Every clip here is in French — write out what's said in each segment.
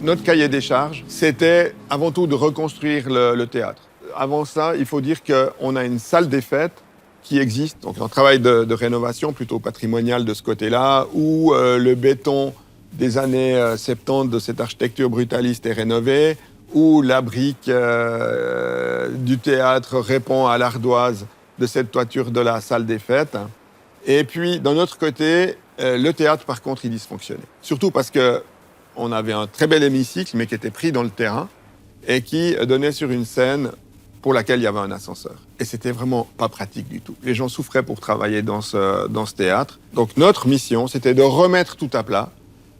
Notre cahier des charges, c'était avant tout de reconstruire le théâtre. Avant ça, il faut dire qu'on a une salle des fêtes qui existe, donc un travail de rénovation plutôt patrimonial de ce côté-là, où le béton des années 70 de cette architecture brutaliste est rénové, où la brique du théâtre répond à l'ardoise de cette toiture de la salle des fêtes. Et puis, d'un autre côté, le théâtre, par contre, il dysfonctionnait. Surtout parce qu'on avait un très bel hémicycle, mais qui était pris dans le terrain et qui donnait sur une scène pour laquelle il y avait un ascenseur. Et c'était vraiment pas pratique du tout. Les gens souffraient pour travailler dans ce théâtre. Donc notre mission, c'était de remettre tout à plat,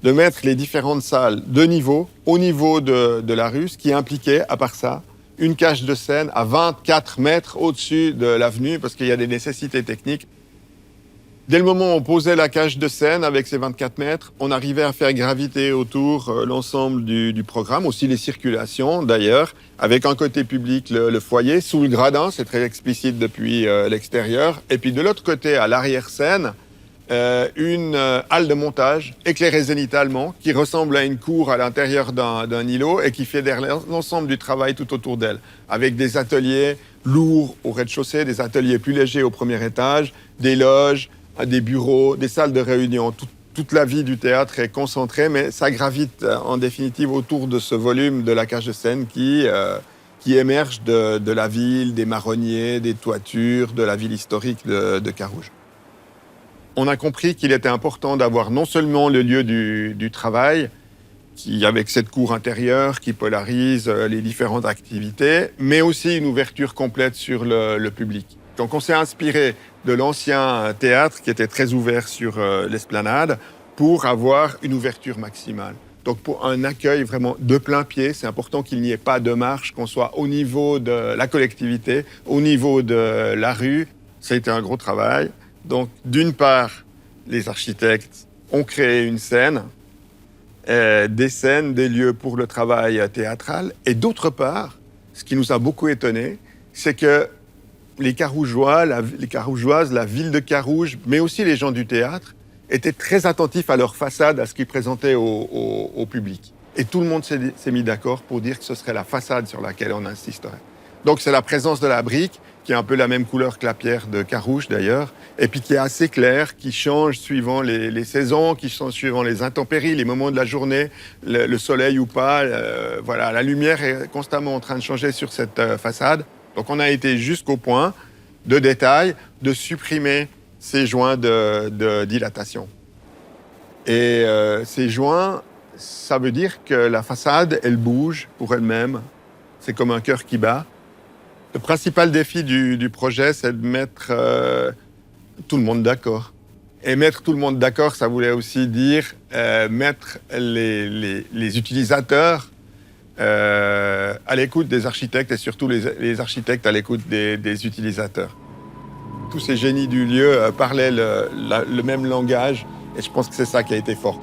de mettre les différentes salles de niveau au niveau de la rue, ce qui impliquait, à part ça, une cage de scène à 24 mètres au-dessus de l'avenue, parce qu'il y a des nécessités techniques. Dès le moment où on posait la cage de scène avec ses 24 mètres, on arrivait à faire graviter autour l'ensemble du programme, aussi les circulations d'ailleurs, avec un côté public le foyer, sous le gradin, c'est très explicite depuis l'extérieur, et puis de l'autre côté, à l'arrière-scène, une halle de montage éclairée zénitalement qui ressemble à une cour à l'intérieur d'un îlot et qui fédère l'ensemble du travail tout autour d'elle, avec des ateliers lourds au rez-de-chaussée, des ateliers plus légers au premier étage, des loges, des bureaux, des salles de réunion. Toute la vie du théâtre est concentrée, mais ça gravite en définitive autour de ce volume de la cage de scène qui émerge de la ville, des marronniers, des toitures, de la ville historique de Carouge. On a compris qu'il était important d'avoir non seulement le lieu du travail, avec cette cour intérieure qui polarise les différentes activités, mais aussi une ouverture complète sur le public. Donc on s'est inspiré de l'ancien théâtre qui était très ouvert sur l'esplanade pour avoir une ouverture maximale. Donc pour un accueil vraiment de plein pied, c'est important qu'il n'y ait pas de marche, qu'on soit au niveau de la collectivité, au niveau de la rue. Ça a été un gros travail. Donc d'une part, les architectes ont créé une scène, des scènes, des lieux pour le travail théâtral. Et d'autre part, ce qui nous a beaucoup étonnés, c'est que les Carougeois, les Carougeoises, la ville de Carouge, mais aussi les gens du théâtre, étaient très attentifs à leur façade, à ce qu'ils présentaient au public. Et tout le monde s'est mis d'accord pour dire que ce serait la façade sur laquelle on insisterait. Donc c'est la présence de la brique, qui est un peu la même couleur que la pierre de Carouge d'ailleurs, et puis qui est assez claire, qui change suivant les saisons, qui change suivant les intempéries, les moments de la journée, le soleil ou pas. Voilà, la lumière est constamment en train de changer sur cette façade. Donc on a été jusqu'au point de détail de supprimer ces joints de dilatation. Et ces joints, ça veut dire que la façade, elle bouge pour elle-même. C'est comme un cœur qui bat. Le principal défi du projet, c'est de mettre tout le monde d'accord. Et mettre tout le monde d'accord, ça voulait aussi dire mettre les utilisateurs à l'écoute des architectes et surtout les architectes à l'écoute des utilisateurs. Tous ces génies du lieu parlaient le même langage et je pense que c'est ça qui a été fort.